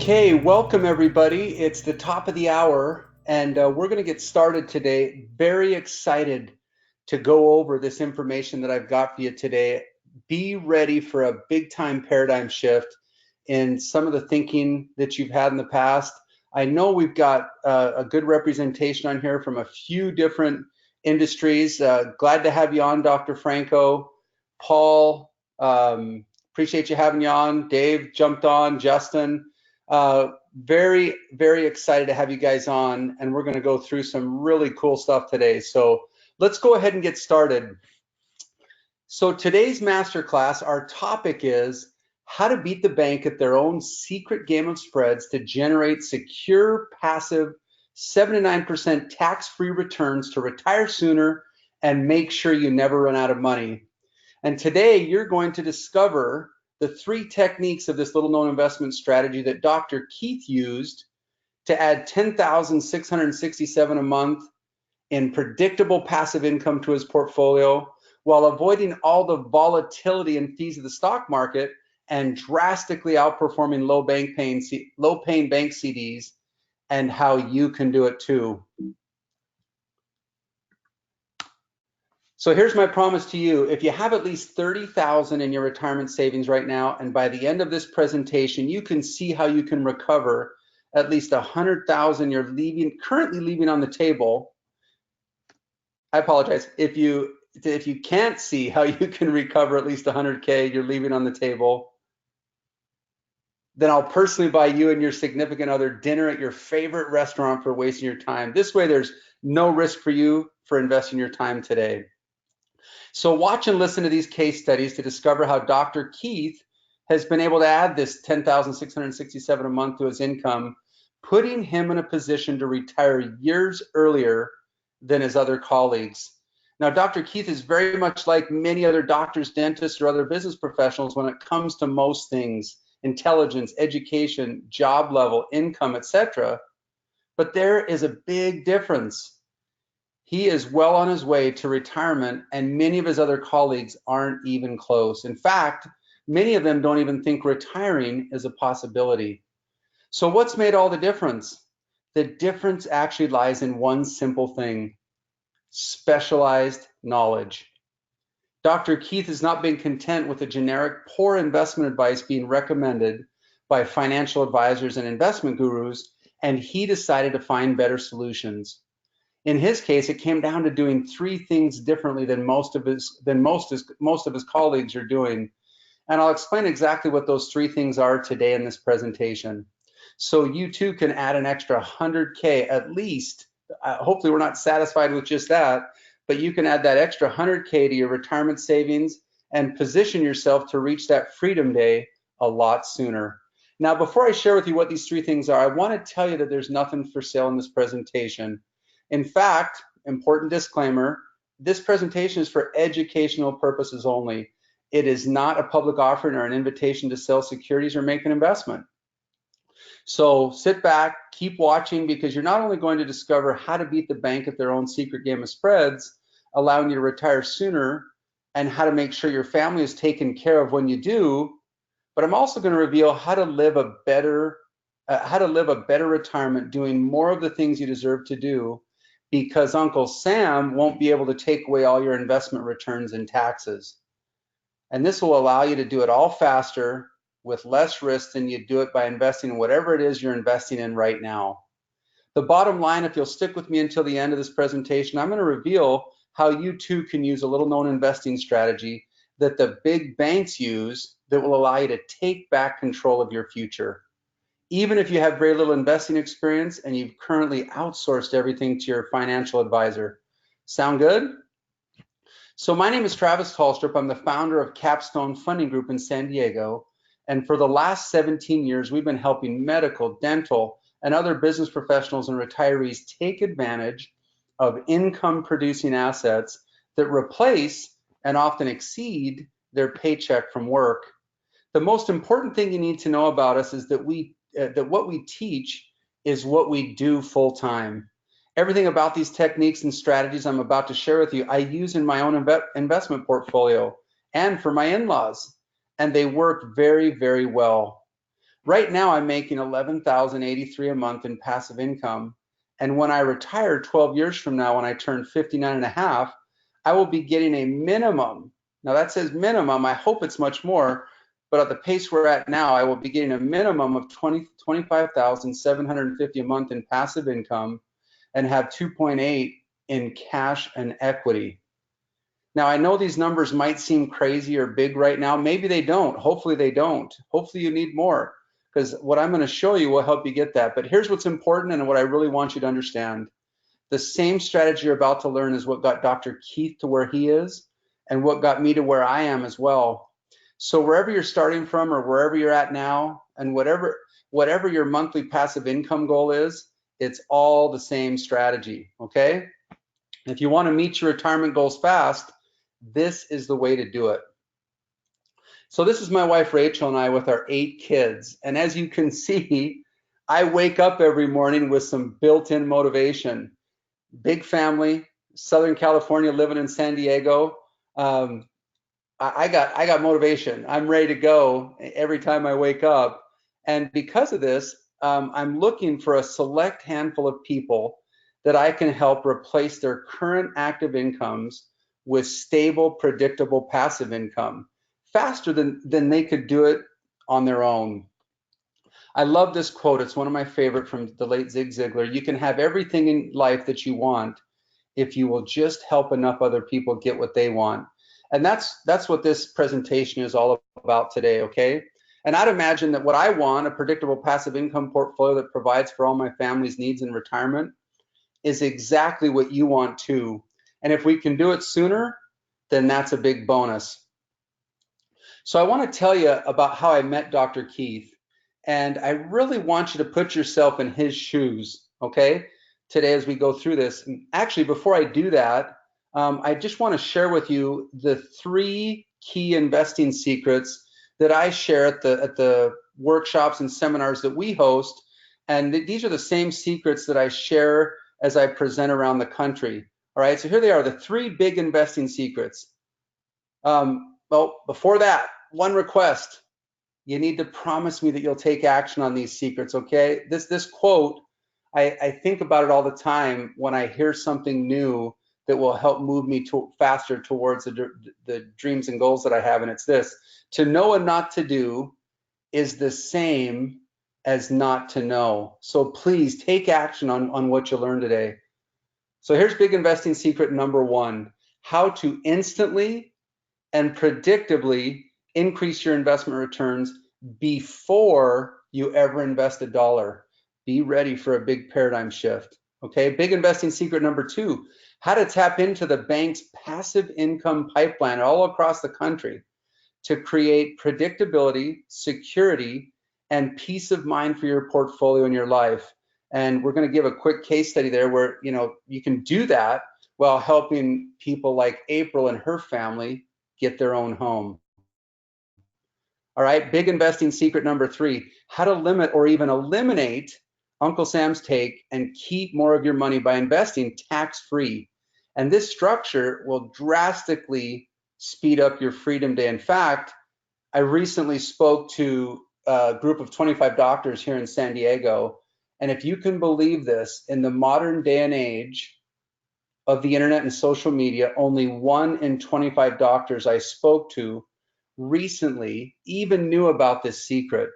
Okay, welcome everybody. It's the top of the hour, and we're going to get started today. Very excited to go over this information that I've got for you today. Be ready for a big time paradigm shift in some of the thinking that you've had in the past. I know we've got a good representation on here from a few different industries. Glad to have you on, Dr. Franco. Paul, appreciate you having you on. Dave jumped on, Justin. Very, very excited to have you guys on, and we're going to go through some really cool stuff today. So let's go ahead and get started. So today's masterclass, our topic is how to beat the bank at their own secret game of spreads to generate secure, passive, 7 to 9% tax-free returns to retire sooner and make sure you never run out of money. And today you're going to discover the 3 techniques of this little known investment strategy that Dr. Keith used to add $10,667 a month in predictable passive income to his portfolio while avoiding all the volatility and fees of the stock market and drastically outperforming low-paying bank CDs, and how you can do it too. So here's my promise to you. If you have at least 30,000 in your retirement savings right now, and by the end of this presentation, you can see how you can recover at least 100,000 you're currently leaving on the table. I apologize. If you can't see how you can recover at least 100K you're leaving on the table, then I'll personally buy you and your significant other dinner at your favorite restaurant for wasting your time. This way, there's no risk for you for investing your time today. So watch and listen to these case studies to discover how Dr. Keith has been able to add this $10,667 a month to his income, putting him in a position to retire years earlier than his other colleagues. Now, Dr. Keith is very much like many other doctors, dentists, or other business professionals when it comes to most things: intelligence, education, job level, income, etc. But there is a big difference. He is well on his way to retirement, and many of his other colleagues aren't even close. In fact, many of them don't even think retiring is a possibility. So what's made all the difference? The difference actually lies in one simple thing: specialized knowledge. Dr. Keith has not been content with the generic poor investment advice being recommended by financial advisors and investment gurus, and he decided to find better solutions. In his case, it came down to doing 3 things differently than most of his colleagues are doing. And I'll explain exactly what those 3 things are today in this presentation. So you too can add an extra 100K at least. Hopefully we're not satisfied with just that, but you can add that extra 100K to your retirement savings and position yourself to reach that freedom day a lot sooner. Now, before I share with you what these 3 things are, I want to tell you that there's nothing for sale in this presentation. In fact, important disclaimer, this presentation is for educational purposes only. It is not a public offering or an invitation to sell securities or make an investment. So sit back, keep watching, because you're not only going to discover how to beat the bank at their own secret game of spreads, allowing you to retire sooner, and how to make sure your family is taken care of when you do, but I'm also going to reveal how to live a better retirement, doing more of the things you deserve to do, because Uncle Sam won't be able to take away all your investment returns and taxes. And this will allow you to do it all faster with less risk than you do it by investing in whatever it is you're investing in right now. The bottom line, if you'll stick with me until the end of this presentation, I'm going to reveal how you too can use a little known investing strategy that the big banks use that will allow you to take back control of your future, even if you have very little investing experience and you've currently outsourced everything to your financial advisor. Sound good? So my name is Travis Tolstrup. I'm the founder of Capstone Funding Group in San Diego. And for the last 17 years, we've been helping medical, dental, and other business professionals and retirees take advantage of income-producing assets that replace and often exceed their paycheck from work. The most important thing you need to know about us is that what we teach is what we do full-time. Everything about these techniques and strategies I'm about to share with you, I use in my own investment portfolio and for my in-laws, and they work very, very well. Right now, I'm making $11,083 a month in passive income. And when I retire 12 years from now, when I turn 59 and a half, I will be getting a minimum. Now that says minimum. I hope it's much more, but at the pace we're at now, I will be getting a minimum of $25,750 a month in passive income and have 2.8 in cash and equity. Now, I know these numbers might seem crazy or big right now. Maybe they don't. Hopefully they don't. Hopefully you need more, because what I'm going to show you will help you get that. But here's what's important and what I really want you to understand. The same strategy you're about to learn is what got Dr. Keith to where he is and what got me to where I am as well. So wherever you're starting from or wherever you're at now, and whatever your monthly passive income goal is, it's all the same strategy, okay? If you want to meet your retirement goals fast, this is the way to do it. So this is my wife Rachel and I with our 8 kids. And as you can see, I wake up every morning with some built-in motivation. Big family, Southern California, living in San Diego. I got motivation. I'm ready to go every time I wake up. And because of this, I'm looking for a select handful of people that I can help replace their current active incomes with stable, predictable passive income faster than they could do it on their own. I love this quote. It's one of my favorite from the late Zig Ziglar. You can have everything in life that you want if you will just help enough other people get what they want. And that's what this presentation is all about today, okay? And I'd imagine that what I want, a predictable passive income portfolio that provides for all my family's needs in retirement, is exactly what you want too. And if we can do it sooner, then that's a big bonus. So I want to tell you about how I met Dr. Keith. And I really want you to put yourself in his shoes, okay, today as we go through this. And actually, before I do that, I just want to share with you the 3 key investing secrets that I share at the workshops and seminars that we host. And these are the same secrets that I share as I present around the country. All right, so here they are, the 3 big investing secrets. Well, before that, one request. You need to promise me that you'll take action on these secrets, okay? This quote, I think about it all the time when I hear something new that will help move me faster towards the dreams and goals that I have, and it's this: to know and not to do is the same as not to know. So please take action on what you learned today. So here's big investing secret number 1: how to instantly and predictably increase your investment returns before you ever invest a dollar. Be ready for a big paradigm shift. Okay, big investing secret number 2: how to tap into the bank's passive income pipeline all across the country to create predictability, security, and peace of mind for your portfolio and your life. And we're going to give a quick case study there where you can do that while helping people like April and her family get their own home. All right, big investing secret number 3: how to limit or even eliminate Uncle Sam's take and keep more of your money by investing tax-free. And this structure will drastically speed up your freedom day. In fact, I recently spoke to a group of 25 doctors here in San Diego. And if you can believe this, in the modern day and age of the internet and social media, only 1 in 25 doctors I spoke to recently even knew about this secret.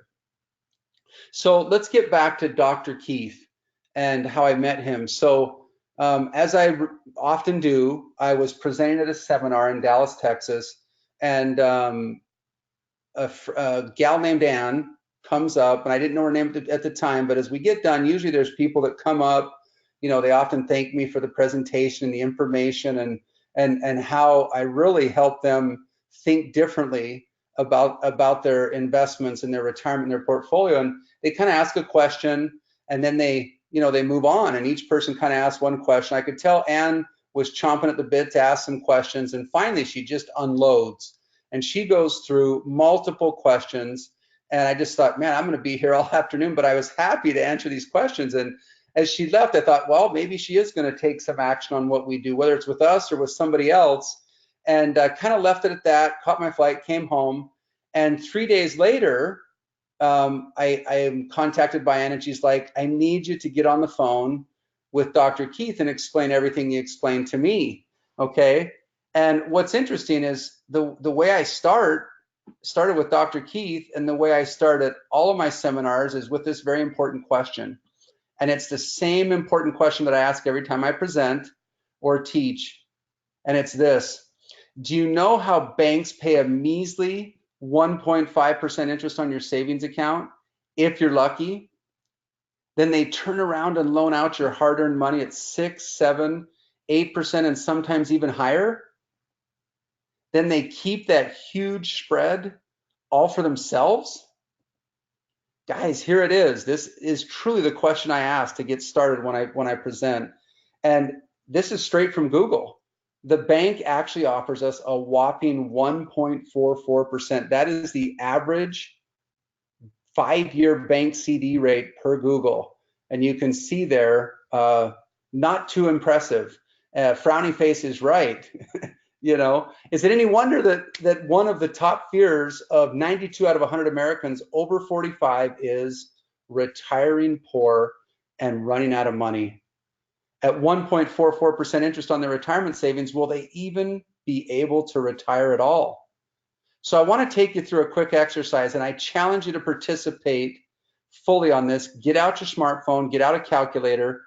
So let's get back to Dr. Keith and how I met him. So as I often do, I was presenting at a seminar in Dallas, Texas, and a gal named Ann comes up, and I didn't know her name at the time, but as we get done, usually there's people that come up, they often thank me for the presentation and the information and how I really help them think differently about their investments and their retirement and their portfolio. And they kind of ask a question, and then they move on, and each person kind of asks one question. I could tell Ann was chomping at the bit to ask some questions, and finally she just unloads. And she goes through multiple questions, and I just thought, man, I'm going to be here all afternoon, but I was happy to answer these questions. And as she left, I thought, well, maybe she is going to take some action on what we do, whether it's with us or with somebody else. And I kind of left it at that, caught my flight, came home, and 3 days later, I am contacted by Anna. She's like, I need you to get on the phone with Dr. Keith and explain everything you explained to me. Okay. And what's interesting is the way I started with Dr. Keith, and the way I started all of my seminars is with this very important question. And it's the same important question that I ask every time I present or teach. And it's this: do you know how banks pay a measly 1.5% interest on your savings account if you're lucky? Then they turn around and loan out your hard-earned money at 6, 7, 8%, and sometimes even higher. Then they keep that huge spread all for themselves. Guys, here it is. This is truly the question I ask to get started when I present. And this is straight from Google. The bank actually offers us a whopping 1.44%. That is the average 5-year bank CD rate per Google. And you can see there, not too impressive. Frowny face is right. You know, is it any wonder that one of the top fears of 92 out of 100 Americans over 45 is retiring poor and running out of money? At 1.44% interest on their retirement savings, will they even be able to retire at all? So I want to take you through a quick exercise, and I challenge you to participate fully on this. Get out your smartphone, get out a calculator,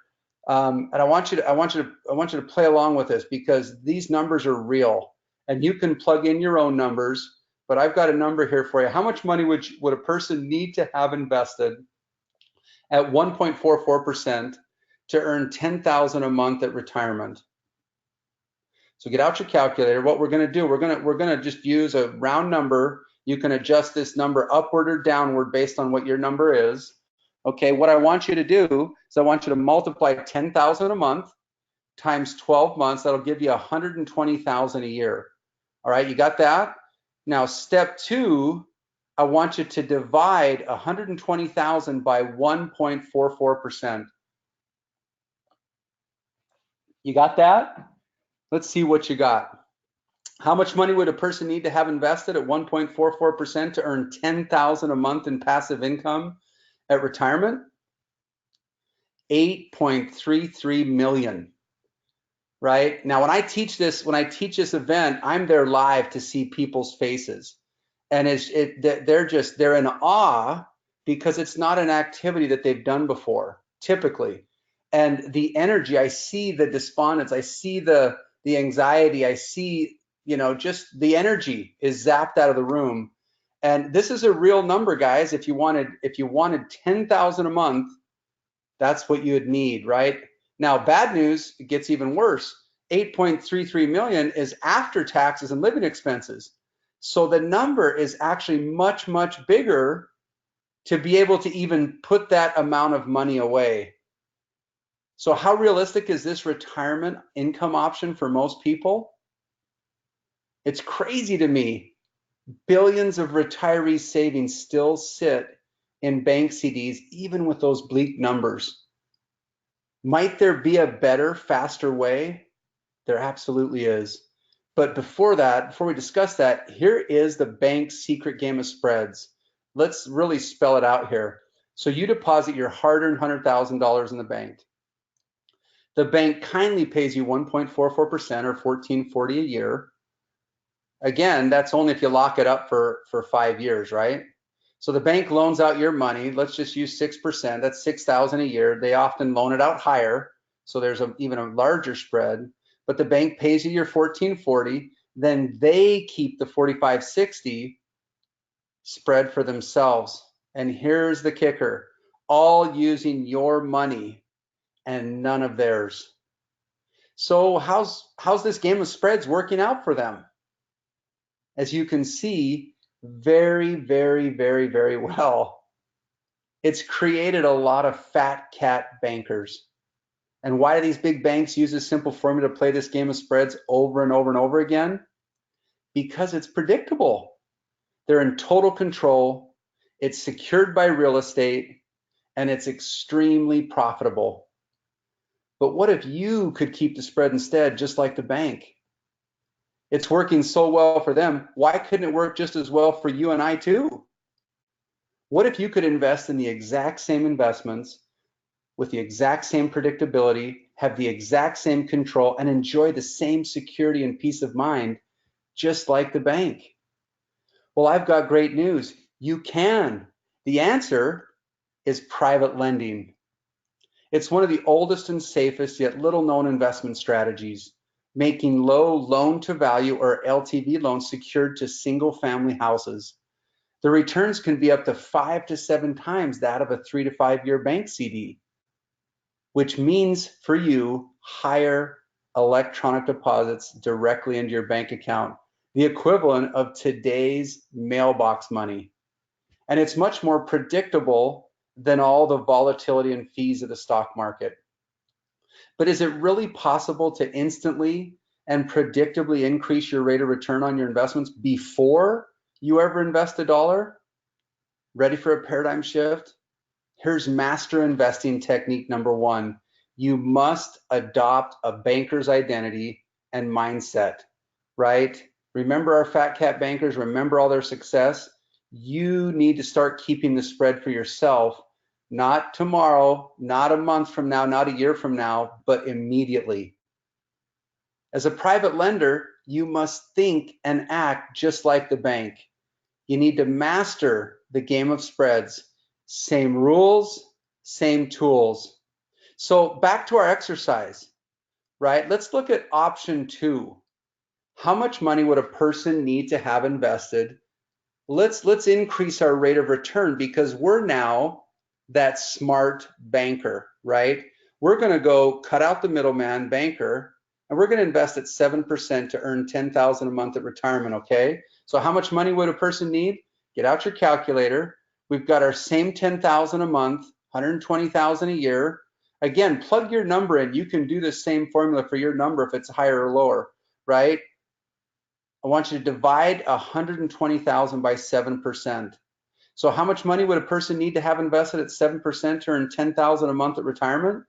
and I want you to play along with this, because these numbers are real, and you can plug in your own numbers. But I've got a number here for you. How much money would a person need to have invested at 1.44% to earn $10,000 a month at retirement? So get out your calculator. What we're going to do, we're going to just use a round number. You can adjust this number upward or downward based on what your number is. Okay, what I want you to do is I want you to multiply 10,000 a month times 12 months. That'll give you 120,000 a year. All right, you got that? Now, step 2, I want you to divide 120,000 by 1.44%. You got that? Let's see what you got. How much money would a person need to have invested at 1.44% to earn $10,000 a month in passive income at retirement? $8.33 million. Right? Now, when I teach this event, I'm there live to see people's faces. And they're in awe, because it's not an activity that they've done before, typically. And the energy, I see the despondence, I see the anxiety, I see, just the energy is zapped out of the room. And this is a real number, guys. If you wanted 10,000 a month, that's what you'd need, right? Now, bad news, it gets even worse. 8.33 million is after taxes and living expenses. So the number is actually much, much bigger to be able to even put that amount of money away. So how realistic is this retirement income option for most people? It's crazy to me. Billions of retiree savings still sit in bank CDs, even with those bleak numbers. Might there be a better, faster way? There absolutely is. But before we discuss that, here is the bank's secret game of spreads. Let's really spell it out here. So you deposit your hard-earned $100,000 in the bank. The bank kindly pays you 1.44% or $14.40 a year. Again, that's only if you lock it up for 5 years, right? So the bank loans out your money. Let's just use 6%. That's $6,000 a year. They often loan it out higher, so there's even a larger spread. But the bank pays you your $14.40. Then they keep the $45.60 spread for themselves. And here's the kicker: all using your money and none of theirs. So how's this game of spreads working out for them? As you can see, very, very, very, very well. It's created a lot of fat cat bankers. And why do these big banks use this simple formula to play this game of spreads over and over and over again? Because it's predictable. They're in total control. It's secured by real estate, and it's extremely profitable. But what if you could keep the spread instead, just like the bank? It's working so well for them. Why couldn't it work just as well for you and I too? What if you could invest in the exact same investments with the exact same predictability, have the exact same control, and enjoy the same security and peace of mind, just like the bank? Well, I've got great news. You can. The answer is private lending. It's one of the oldest and safest yet little known investment strategies, making low loan to value or LTV loans secured to single family houses. The returns can be up to 5 to 7 times that of a 3 to 5 year bank CD, which means for you higher electronic deposits directly into your bank account, the equivalent of today's mailbox money. And it's much more predictable than all the volatility and fees of the stock market. But is it really possible to instantly and predictably increase your rate of return on your investments before you ever invest a dollar? Ready for a paradigm shift? Here's master investing technique number 1. You must adopt a banker's identity and mindset, right? Remember our fat cat bankers, remember all their success. You need to start keeping the spread for yourself, not tomorrow, not a month from now, not a year from now, but immediately. As a private lender, you must think and act just like the bank. You need to master the game of spreads. Same rules, same tools. So back to our exercise, right? Let's look at option 2. How much money would a person need to have invested? Let's increase our rate of return because we're now that smart banker, right? We're going to go cut out the middleman banker and we're going to invest at 7% to earn $10,000 a month at retirement, okay? So how much money would a person need? Get out your calculator. We've got our same $10,000 a month, $120,000 a year. Again, plug your number in. You can do the same formula for your number if it's higher or lower, right? I want you to divide 120,000 by 7%. So how much money would a person need to have invested at 7% to earn 10,000 a month at retirement?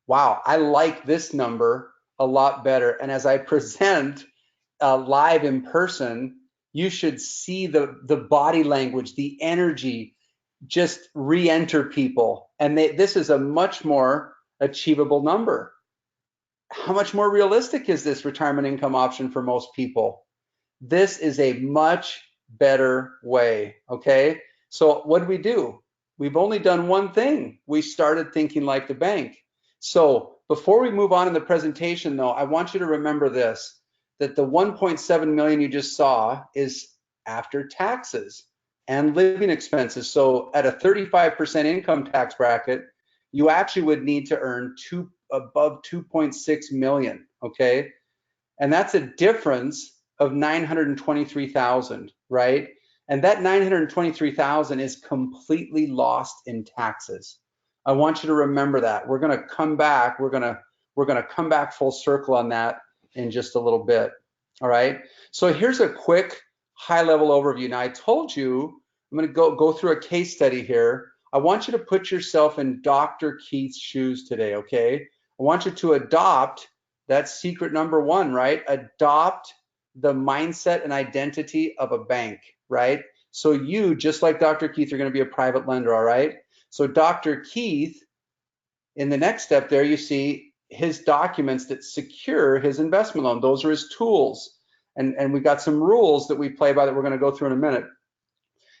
Wow, I like this number a lot better. And as I present live in person, you should see the body language, the energy just re-enter people. And this is a much more achievable number. How much more realistic is this retirement income option for most people? This is a much better way, okay? So what do? We've only done one thing. We started thinking like the bank. So before we move on in the presentation though, I want you to remember this, that the 1.7 million you just saw is after taxes and living expenses. So at a 35% income tax bracket, you actually would need to earn above 2.6 million, okay? And that's a difference of 923,000, right? And that 923,000 is completely lost in taxes. I want you to remember that. We're going to come back. We're going to come back full circle on that in just a little bit. All right. So here's a quick high-level overview. Now I told you I'm going to go through a case study here. I want you to put yourself in Dr. Keith's shoes today. Okay. I want you to adopt. That's secret number 1, right? Adopt the mindset and identity of a bank, right? So you, just like Dr. Keith, are going to be a private lender, all right? So Dr. Keith, in the next step there, you see his documents that secure his investment loan. Those are his tools. And we've got some rules that we play by that we're going to go through in a minute.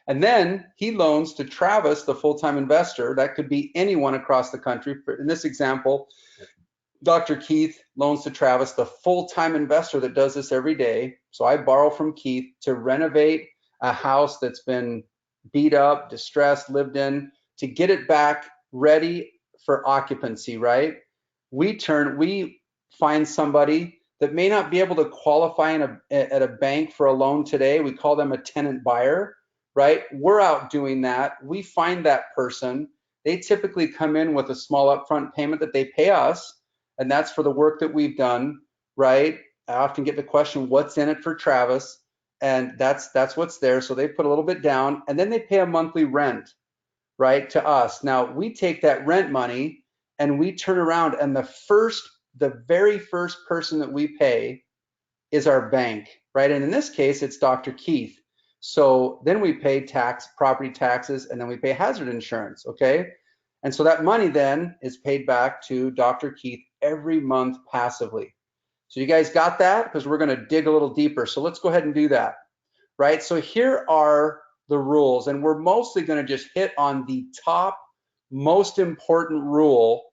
And then he loans to Travis, the full-time investor. That could be anyone across the country. In this example, Dr. Keith loans to Travis, the full-time investor that does this every day. So I borrow from Keith to renovate a house that's been beat up, distressed, lived in, to get it back ready for occupancy, right? We find somebody that may not be able to qualify at a bank for a loan today. We call them a tenant buyer, right? We're out doing that. We find that person. They typically come in with a small upfront payment that they pay us, and that's for the work that we've done, right? I often get the question, what's in it for Travis? And that's what's there. So they put a little bit down and then they pay a monthly rent, right, to us. Now we take that rent money and we turn around, and the very first person that we pay is our bank, right? And in this case, it's Dr. Keith. So then we pay property taxes, and then we pay hazard insurance, okay? And so that money then is paid back to Dr. Keith every month passively. So you guys got that? Because we're gonna dig a little deeper. So let's go ahead and do that, right? So here are the rules, and we're mostly gonna just hit on the top most important rule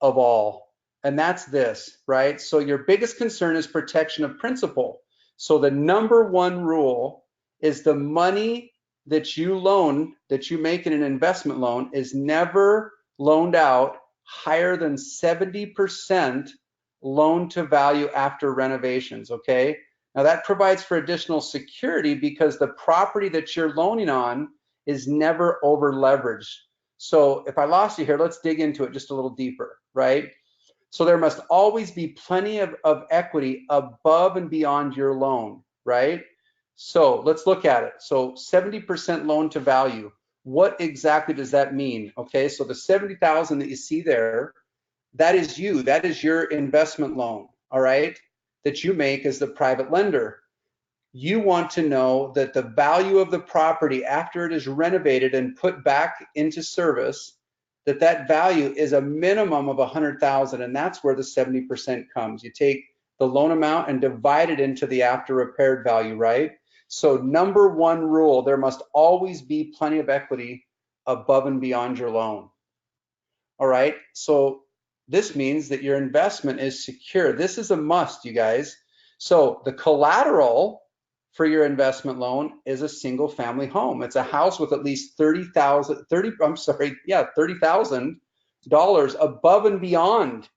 of all, and that's this, right? So your biggest concern is protection of principal. So the number one rule is the money that you loan, that you make in an investment loan, is never loaned out higher than 70% loan to value after renovations, okay? Now that provides for additional security because the property that you're loaning on is never over leveraged. So if I lost you here, let's dig into it just a little deeper, right? So there must always be plenty of equity above and beyond your loan, right? So let's look at it. So 70% loan to value. What exactly does that mean? Okay, so the 70,000 that you see there, that is you, that is your investment loan, all right, that you make as the private lender. You want to know that the value of the property after it is renovated and put back into service, that value is a minimum of 100,000, and that's where the 70% comes. You take the loan amount and divide it into the after repaired value, right? So number one rule, there must always be plenty of equity above and beyond your loan. All right, so this means that your investment is secure. This is a must, you guys. So the collateral for your investment loan is a single family home. It's a house with at least $30,000 above and beyond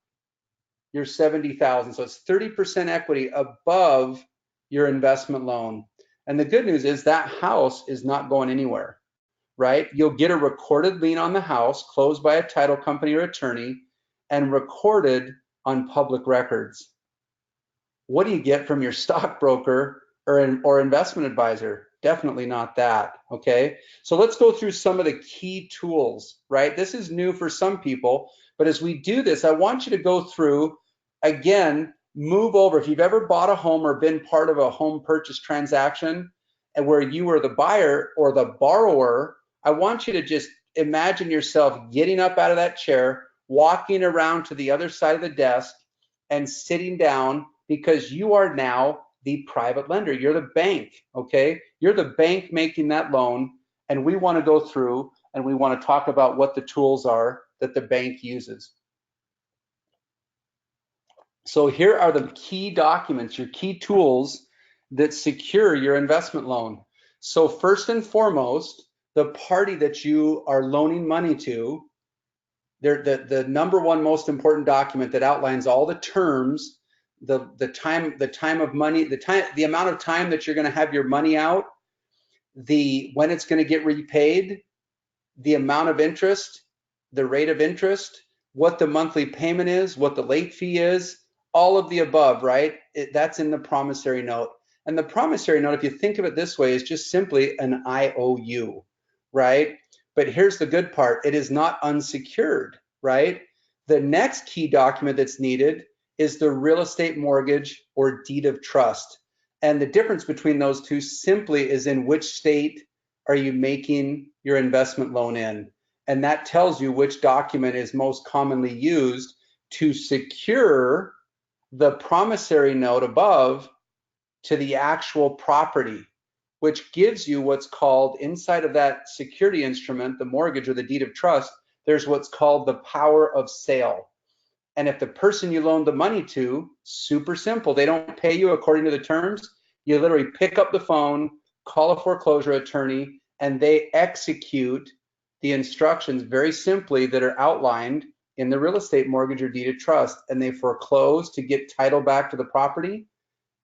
your 70,000. So it's 30% equity above your investment loan. And the good news is that house is not going anywhere, right? You'll get a recorded lien on the house closed by a title company or attorney and recorded on public records. What do you get from your stockbroker or investment advisor? Definitely not that, okay? So let's go through some of the key tools, right? This is new for some people, but as we do this, I want you to go through, again, move over. If you've ever bought a home or been part of a home purchase transaction and where you were the buyer or the borrower, I want you to just imagine yourself getting up out of that chair, walking around to the other side of the desk and sitting down, because you are now the private lender. You're the bank, okay? You're the bank making that loan, and we want to go through and we want to talk about what the tools are that the bank uses. So here are the key documents, your key tools that secure your investment loan. So first and foremost, the party that you are loaning money to, the number one most important document that outlines all the terms, the time of money, the amount of time that you're going to have your money out, when it's going to get repaid, the amount of interest, the rate of interest, what the monthly payment is, what the late fee is, all of the above, right? That's in the promissory note. And the promissory note, if you think of it this way, is just simply an IOU, right? But here's the good part, it is not unsecured, right? The next key document that's needed is the real estate mortgage or deed of trust. And the difference between those two simply is in which state are you making your investment loan in. And that tells you which document is most commonly used to secure the promissory note above to the actual property, which gives you what's called, inside of that security instrument, the mortgage or the deed of trust, there's what's called the power of sale. And if the person you loaned the money to, super simple, they don't pay you according to the terms, you literally pick up the phone, call a foreclosure attorney, and they execute the instructions very simply that are outlined in the real estate mortgage or deed of trust, and they foreclose to get title back to the property.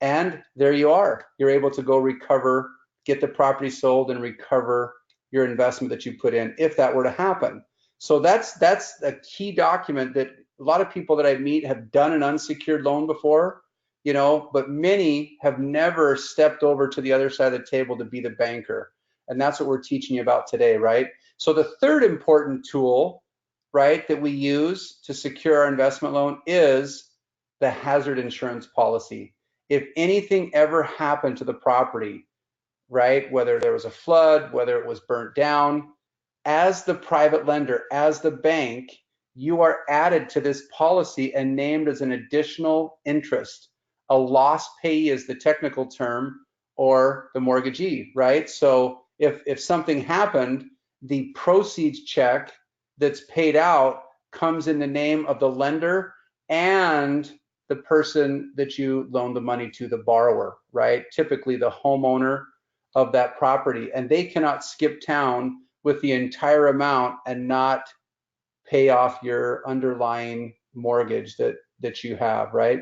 And there you are. You're able to go recover, get the property sold and recover your investment that you put in, if that were to happen. So that's a key document that a lot of people that I meet have done an unsecured loan before, you know, but many have never stepped over to the other side of the table to be the banker. And that's what we're teaching you about today, right? So the third important tool, right, that we use to secure our investment loan is the hazard insurance policy. If anything ever happened to the property, right? Whether there was a flood, whether it was burnt down. As the private lender, as the bank, you are added to this policy and named as an additional interest. A loss payee is the technical term, or the mortgagee, right? So if something happened, the proceeds check that's paid out comes in the name of the lender and the person that you loan the money to, the borrower, right? Typically the homeowner of that property, and they cannot skip town with the entire amount and not pay off your underlying mortgage that you have, right?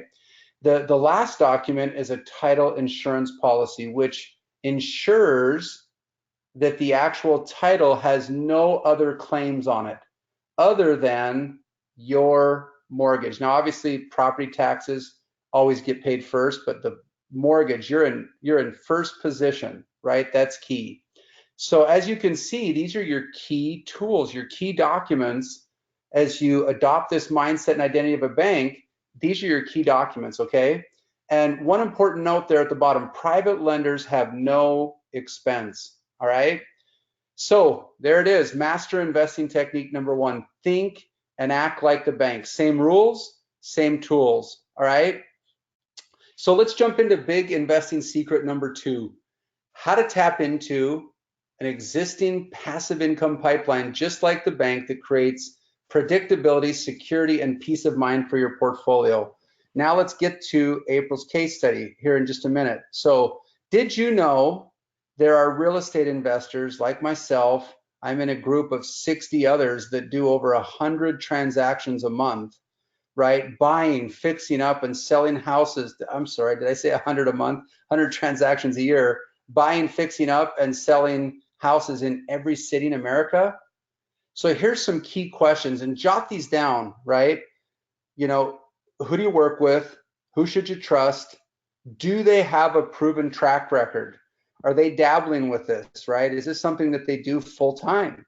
The last document is a title insurance policy, which ensures that the actual title has no other claims on it other than your mortgage. Now, obviously, property taxes always get paid first, but the mortgage, you're in first position, right? That's key. So as you can see, these are your key tools, your key documents. As you adopt this mindset and identity of a bank, these are your key documents, okay? And one important note there at the bottom, private lenders have no expense, all right? So there it is, master investing technique number one, think and act like the bank. Same rules, same tools, all right? So let's jump into big investing secret number two, how to tap into an existing passive income pipeline, just like the bank, that creates predictability, security, and peace of mind for your portfolio. Now let's get to April's case study here in just a minute. So did you know there are real estate investors like myself? I'm in a group of 60 others that do over 100 transactions a month, right? Buying, fixing up, and selling houses. I'm sorry, did I say 100 a month? 100 transactions a year. Buying, fixing up, and selling houses in every city in America. So here's some key questions, and jot these down, right? You know, who do you work with? Who should you trust? Do they have a proven track record? Are they dabbling with this, right? Is this something that they do full time?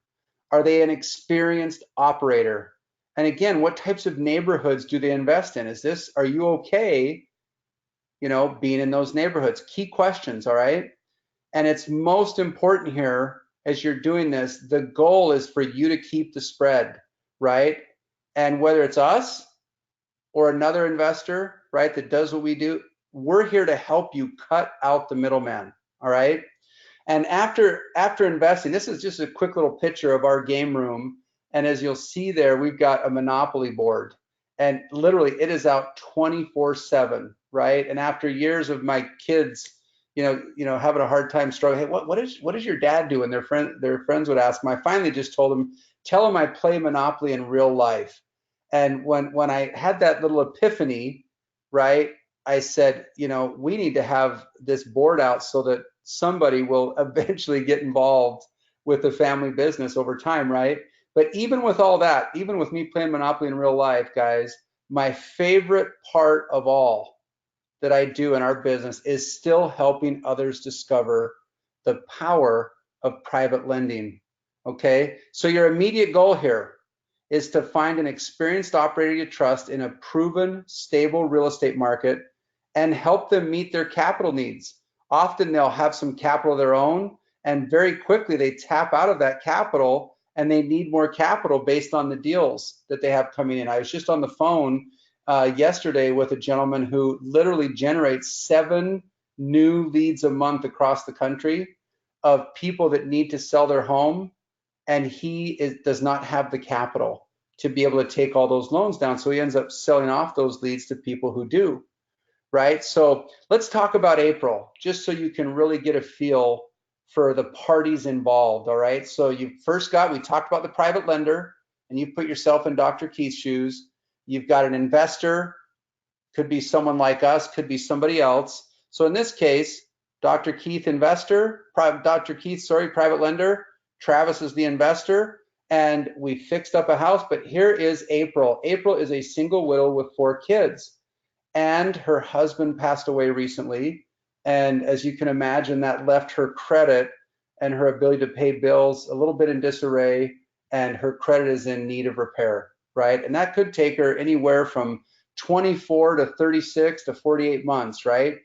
Are they an experienced operator? And again, what types of neighborhoods do they invest in? Are you okay, being in those neighborhoods? Key questions, all right? And it's most important here as you're doing this, the goal is for you to keep the spread, right? And whether it's us or another investor, right, that does what we do, we're here to help you cut out the middleman, all right? And after investing, this is just a quick little picture of our game room. And as you'll see there, we've got a Monopoly board. And literally it is out 24/7, right? And after years of my kids, having a hard time struggling, hey, what does your dad do? And their friends would ask them. I finally just told them, tell them I play Monopoly in real life. And when I had that little epiphany, right, I said, we need to have this board out so that somebody will eventually get involved with the family business over time, right? But even with all that, even with me playing Monopoly in real life, guys, my favorite part of all that I do in our business is still helping others discover the power of private lending, okay? So your immediate goal here is to find an experienced operator you trust in a proven, stable real estate market and help them meet their capital needs. Often they'll have some capital of their own, and very quickly they tap out of that capital and they need more capital based on the deals that they have coming in. I was just on the phone yesterday with a gentleman who literally generates 7 new leads a month across the country of people that need to sell their home, and he does not have the capital to be able to take all those loans down. So he ends up selling off those leads to people who do, right? So let's talk about April, just so you can really get a feel for the parties involved, all right? So we talked about the private lender, and you put yourself in Dr. Keith's shoes. You've got an investor, could be someone like us, could be somebody else. So in this case, Dr. Keith private lender, Travis is the investor, and we fixed up a house. But here is April. April is a single widow with 4 kids, and her husband passed away recently. And as you can imagine, that left her credit and her ability to pay bills a little bit in disarray, and her credit is in need of repair, right? And that could take her anywhere from 24 to 36 to 48 months, right?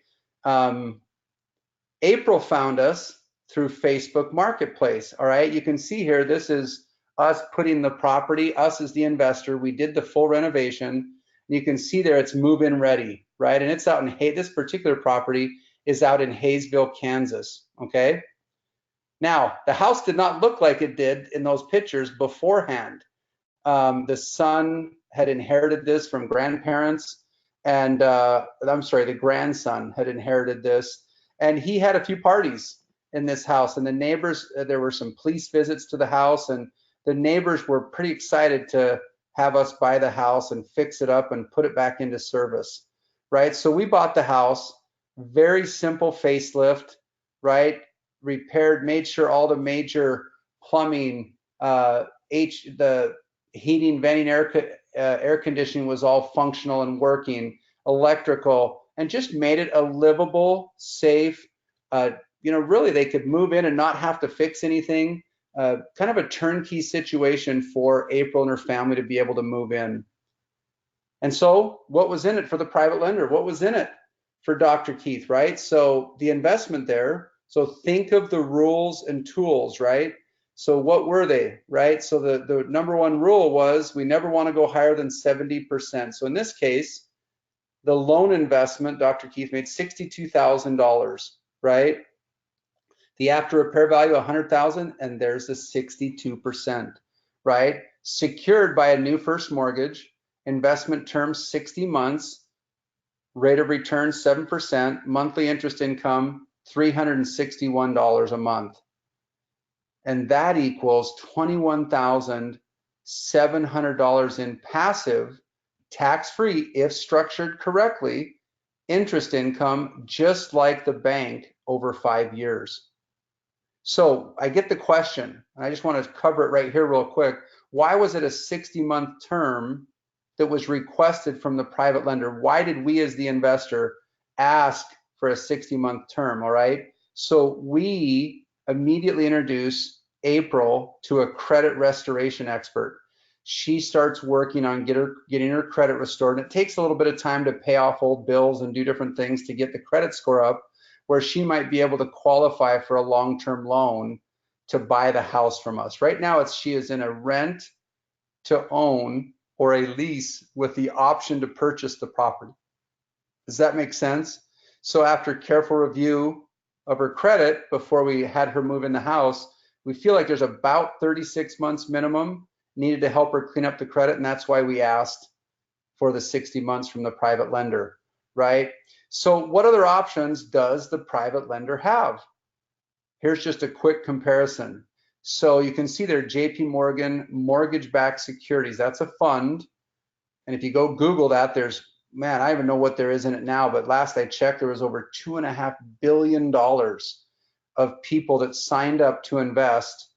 April found us through Facebook Marketplace. All right, you can see here, this is us putting the property, us as the investor. We did the full renovation. You can see there it's move-in ready, right? And it's out in this particular property is out in Hayesville, Kansas. Okay. Now, the house did not look like it did in those pictures beforehand. The son had inherited this from grandparents, and I'm sorry, the grandson had inherited this, and he had a few parties in this house, and the neighbors, there were some police visits to the house, and the neighbors were pretty excited to have us buy the house and fix it up and put it back into service, right? So we bought the house, very simple facelift, right? Repaired, made sure all the major plumbing, the heating, venting, air conditioning was all functional and working, electrical, and just made it a livable, safe, really they could move in and not have to fix anything. Kind of a turnkey situation for April and her family to be able to move in. And so what was in it for the private lender? What was in it for Dr. Keith, right? So the investment there, so think of the rules and tools, right? So what were they, right? So the number one rule was we never want to go higher than 70%. So in this case, the loan investment, Dr. Keith made $62,000, right? The after repair value, $100,000, and there's the 62%, right? Secured by a new first mortgage, investment term 60 months, rate of return 7%, monthly interest income $361 a month. And that equals $21,700 in passive, tax-free, if structured correctly, interest income, just like the bank over 5 years. So I get the question, and I just want to cover it right here real quick. Why was it a 60-month term that was requested from the private lender? Why did we as the investor ask for a 60-month term, all right? So we immediately introduce April to a credit restoration expert. She starts working on getting her credit restored, and it takes a little bit of time to pay off old bills and do different things to get the credit score up, where she might be able to qualify for a long-term loan to buy the house from us. Right now, she is in a rent to own or a lease with the option to purchase the property. Does that make sense? So after careful review of her credit before we had her move in the house, we feel like there's about 36 months minimum needed to help her clean up the credit, and that's why we asked for the 60 months from the private lender, right? So what other options does the private lender have? Here's just a quick comparison. So you can see there, JP Morgan mortgage-backed securities. That's a fund. And if you go Google that, there's, man, I don't even know what there is in it now, but last I checked, there was over $2.5 billion of people that signed up to invest,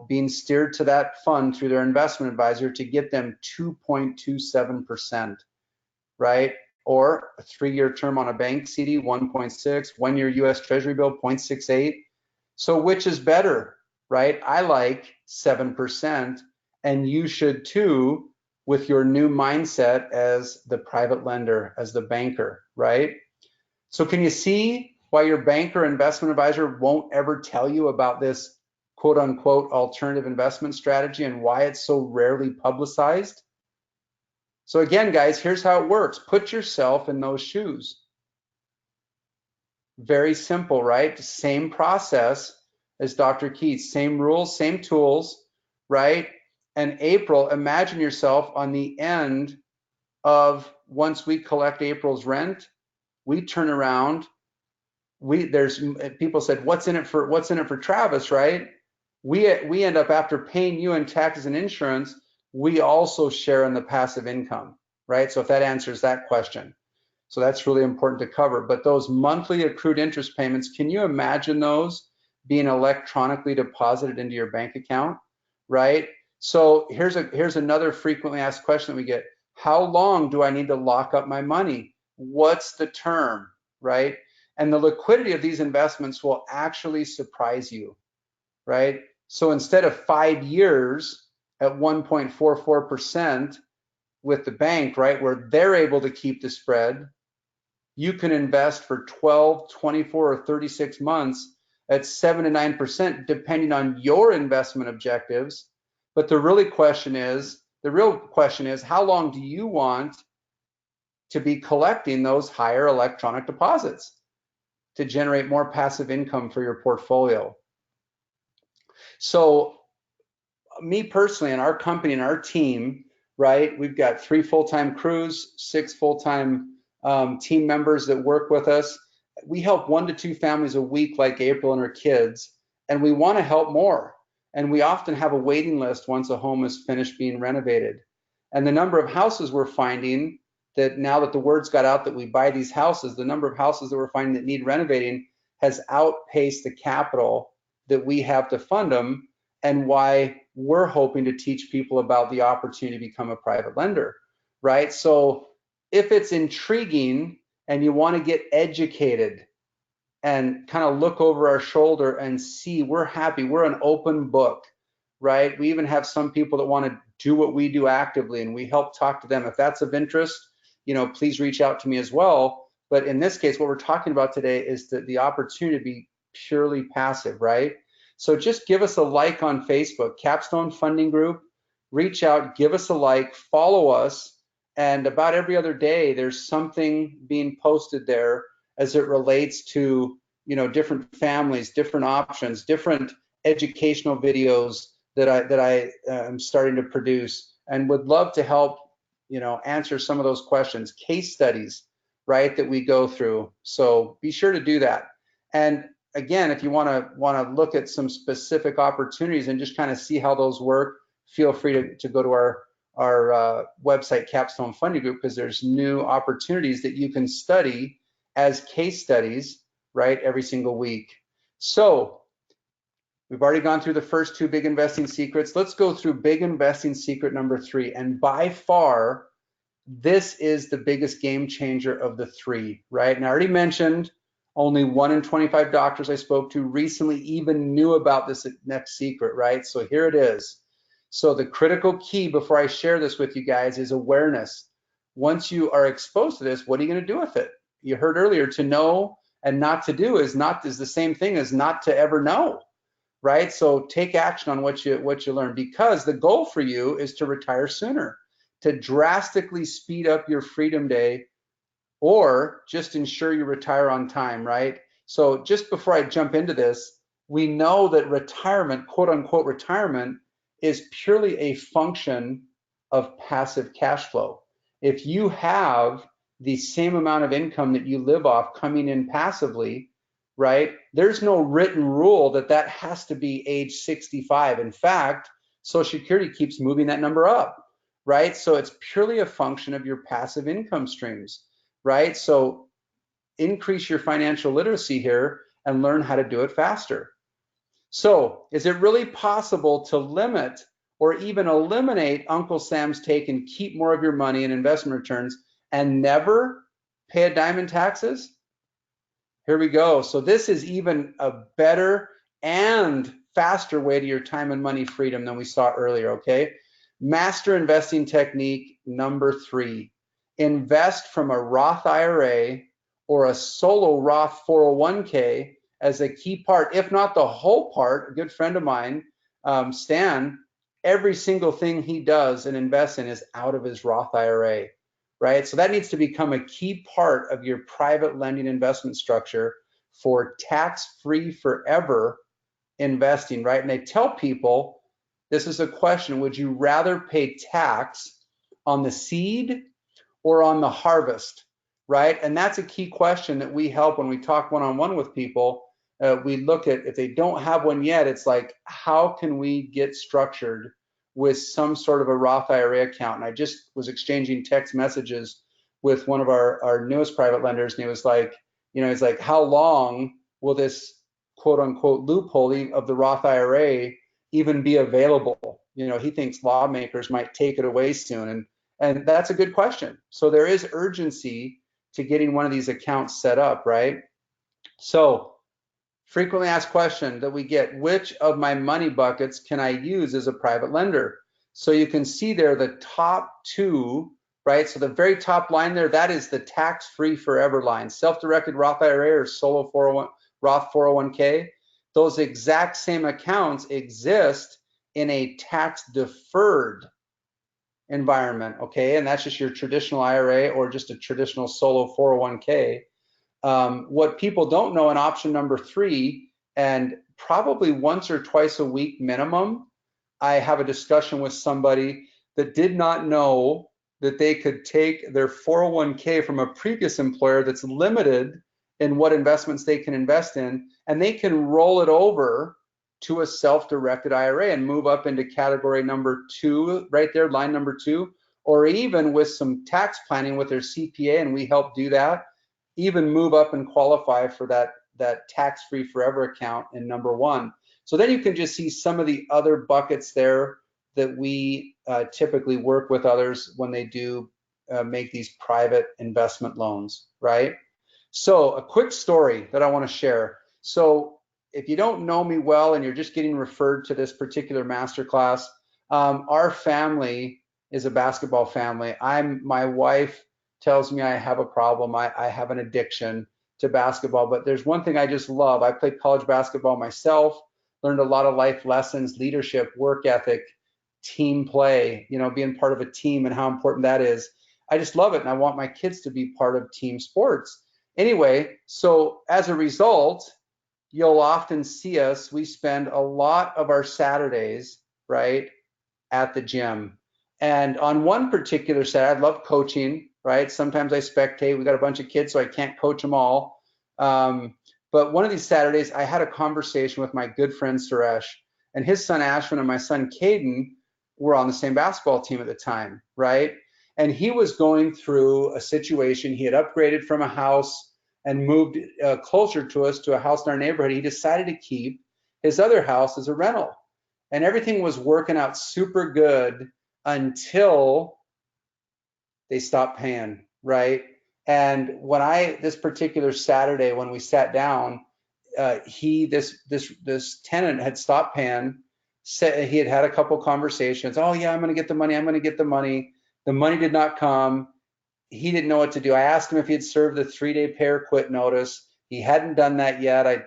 being steered to that fund through their investment advisor to get them 2.27%, right? Or a 3-year term on a bank CD, 1.6, 1-year US Treasury bill, 0.68. So which is better, right? I like 7%, and you should too with your new mindset as the private lender, as the banker, right? So can you see why your banker investment advisor won't ever tell you about this quote unquote alternative investment strategy and why it's so rarely publicized? So again, guys, here's how it works. Put yourself in those shoes. Very simple, right? Same process as Dr. Keith, same rules, same tools, right? And April, imagine yourself on the end of, once we collect April's rent, we turn around, people said, what's in it for Travis, right? We end up, after paying you in taxes and insurance, we also share in the passive income, right? So if that answers that question. So that's really important to cover. But those monthly accrued interest payments, can you imagine those being electronically deposited into your bank account, right? So here's another frequently asked question that we get. How long do I need to lock up my money? What's the term, right? And the liquidity of these investments will actually surprise you, right? So instead of 5 years at 1.44% with the bank, right, where they're able to keep the spread, you can invest for 12, 24, or 36 months at 7 to 9%, depending on your investment objectives. But the real question is, how long do you want to be collecting those higher electronic deposits to generate more passive income for your portfolio? So me personally and our company and our team, right, we've got 3 full-time crews, 6 full-time team members that work with us. We help 1 to 2 families a week like April and her kids, and we want to help more. And we often have a waiting list once a home is finished being renovated. And the number of houses we're finding, that now that the word's got out that we buy these houses, the number of houses that we're finding that need renovating has outpaced the capital that we have to fund them, and why we're hoping to teach people about the opportunity to become a private lender, right? So if it's intriguing and you want to get educated and kind of look over our shoulder and see, we're happy, we're an open book, right? We even have some people that want to do what we do actively, and we help talk to them. If that's of interest, you know, please reach out to me as well. But in this case, what we're talking about today is the opportunity to be purely passive, right? So just give us a like on Facebook, Capstone Funding Group. Reach out, give us a like, follow us, and about every other day there's something being posted there as it relates to, you know, different families, different options, different educational videos that I am starting to produce, and would love to help, you know, answer some of those questions, case studies, right, that we go through. So be sure to do that. And again, if you want to look at some specific opportunities and just kind of see how those work, feel free to go to our website, Capstone Funding Group, because there's new opportunities that you can study as case studies, right, every single week. So we've already gone through the first 2 big investing secrets. Let's go through big investing secret number 3. And by far, this is the biggest game changer of the 3, right? And I already mentioned only 1 in 25 doctors I spoke to recently even knew about this next secret, right? So here it is. So the critical key before I share this with you guys is awareness. Once you are exposed to this, what are you going to do with it? You heard earlier, to know and not to do is the same thing as not to ever know, right? So take action on what you learn, because the goal for you is to retire sooner, to drastically speed up your freedom day, or just ensure you retire on time, right? So just before I jump into this, we know that retirement, quote unquote retirement, is purely a function of passive cash flow. If you have the same amount of income that you live off coming in passively, right, there's no written rule that has to be age 65. In fact, Social Security keeps moving that number up, right? So it's purely a function of your passive income streams, right? So increase your financial literacy here and learn how to do it faster. So is it really possible to limit or even eliminate Uncle Sam's take and keep more of your money in investment returns and never pay a dime in taxes? Here we go. So this is even a better and faster way to your time and money freedom than we saw earlier, okay? Master investing technique number 3. Invest from a Roth IRA or a solo Roth 401k as a key part, if not the whole part. A good friend of mine, Stan, every single thing he does and invests in is out of his Roth IRA, right? So that needs to become a key part of your private lending investment structure for tax-free forever investing, right? And they tell people, this is a question, would you rather pay tax on the seed or on the harvest, right? And that's a key question that we help when we talk one-on-one with people. We look at, if they don't have one yet, it's like, how can we get structured with some sort of a Roth IRA account? And I just was exchanging text messages with one of our newest private lenders, and he was like, you know, he's like, how long will this quote unquote loophole of the Roth IRA even be available? You know, he thinks lawmakers might take it away soon. And that's a good question. So there is urgency to getting one of these accounts set up, right? So frequently asked question that we get, which of my money buckets can I use as a private lender? So you can see there the top 2, right? So the very top line there, that is the tax-free forever line, self-directed Roth IRA or solo 401, Roth 401k. those exact same accounts exist in a tax deferred environment, okay? And that's just your traditional IRA or just a traditional solo 401k. What people don't know in option number 3, and probably once or twice a week minimum, I have a discussion with somebody that did not know that they could take their 401k from a previous employer that's limited in what investments they can invest in, and they can roll it over to a self-directed IRA and move up into category number 2, right there, line number 2, or even with some tax planning with their CPA, and we help do that, even move up and qualify for that tax-free forever account in number 1. So then you can just see some of the other buckets there that we typically work with others when they do make these private investment loans, right? So a quick story that I want to share. So if you don't know me well and you're just getting referred to this particular masterclass, our family is a basketball family. My wife tells me I have a problem. I have an addiction to basketball, but there's one thing I just love. I played college basketball myself, learned a lot of life lessons, leadership, work ethic, team play, you know, being part of a team and how important that is. I just love it, and I want my kids to be part of team sports. Anyway, so as a result, you'll often see us, we spend a lot of our Saturdays, right, at the gym. And on one particular Saturday, I love coaching, right? Sometimes I spectate. We got a bunch of kids, so I can't coach them all. But one of these Saturdays, I had a conversation with my good friend Suresh, and his son Ashwin and my son Caden were on the same basketball team at the time, right? And he was going through a situation. He had upgraded from a house and moved closer to us to a house in our neighborhood. He decided to keep his other house as a rental. And everything was working out super good until they stopped paying, right? And when this particular Saturday, when we sat down, this tenant had stopped paying. Said he had a couple conversations. Oh yeah, I'm going to get the money. I'm going to get the money. The money did not come. He didn't know what to do. I asked him if he had served the 3-day pay or quit notice. He hadn't done that yet. I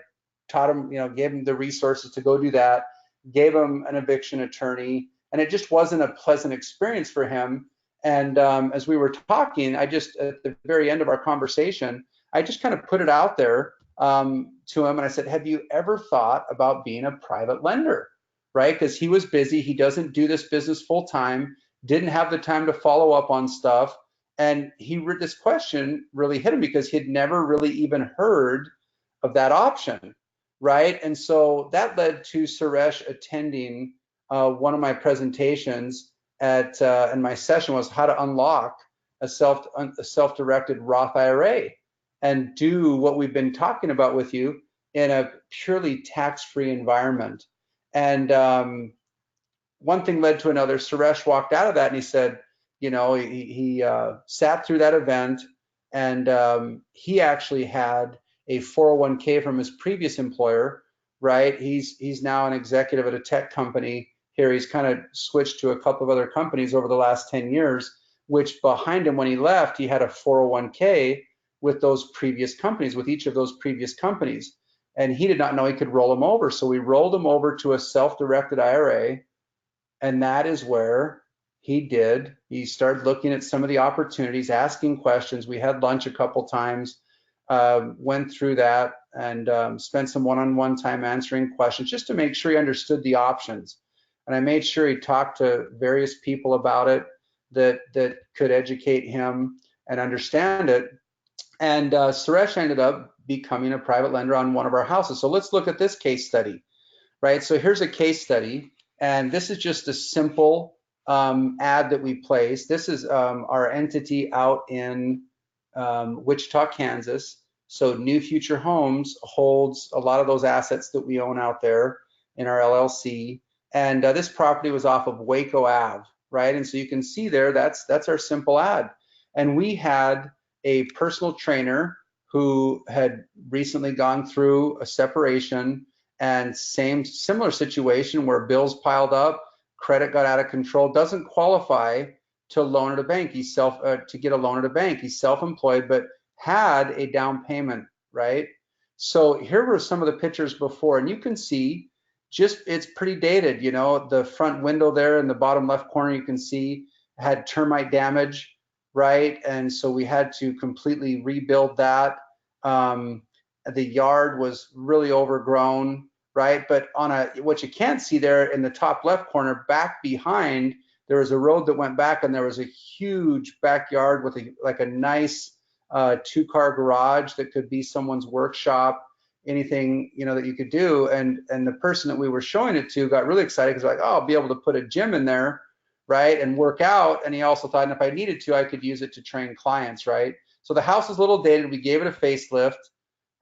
taught him, gave him the resources to go do that. Gave him an eviction attorney, and it just wasn't a pleasant experience for him. And as we were talking, at the very end of our conversation, I just kind of put it out there to him, and I said, have you ever thought about being a private lender, right? Because he was busy. He doesn't do this business full time, didn't have the time to follow up on stuff. And this question really hit him because he'd never really even heard of that option, right? And so that led to Suresh attending one of my presentations and my session was how to unlock a self-directed Roth IRA and do what we've been talking about with you in a purely tax-free environment. And one thing led to another. Suresh walked out of that and he said, he sat through that event, and he actually had a 401k from his previous employer, right? He's now an executive at a tech company here. He's kind of switched to a couple of other companies over the last 10 years, which behind him when he left, he had a 401k with those previous companies, with each of those previous companies. And he did not know he could roll them over. So we rolled him over to a self-directed IRA. And that is where he started looking at some of the opportunities, asking questions. We had lunch a couple times, went through that, and spent some one-on-one time answering questions just to make sure he understood the options. And I made sure he talked to various people about it that could educate him and understand it. And Suresh ended up becoming a private lender on one of our houses. So let's look at this case study, right? So here's a case study. And this is just a simple ad that we placed. This is our entity out in Wichita, Kansas. So New Future Homes holds a lot of those assets that we own out there in our LLC. And this property was off of Waco Ave, right? And so you can see there, that's our simple ad. And we had a personal trainer who had recently gone through a separation, and similar situation where bills piled up, credit got out of control, doesn't qualify to loan at a bank. To get a loan at a bank. He's self-employed, but had a down payment, right? So here were some of the pictures before, and you can see just it's pretty dated. You know, the front window there in the bottom left corner, you can see had termite damage, right? And so we had to completely rebuild that. The yard was really overgrown, right? But on what you can't see there in the top left corner, back behind, there was a road that went back, and there was a huge backyard with like a nice 2-car garage that could be someone's workshop, anything, you know, that you could do. And the person that we were showing it to got really excited because like, oh, I'll be able to put a gym in there, right, and work out. And he also thought, and if I needed to, I could use it to train clients, right? So the house is a little dated. We gave it a facelift,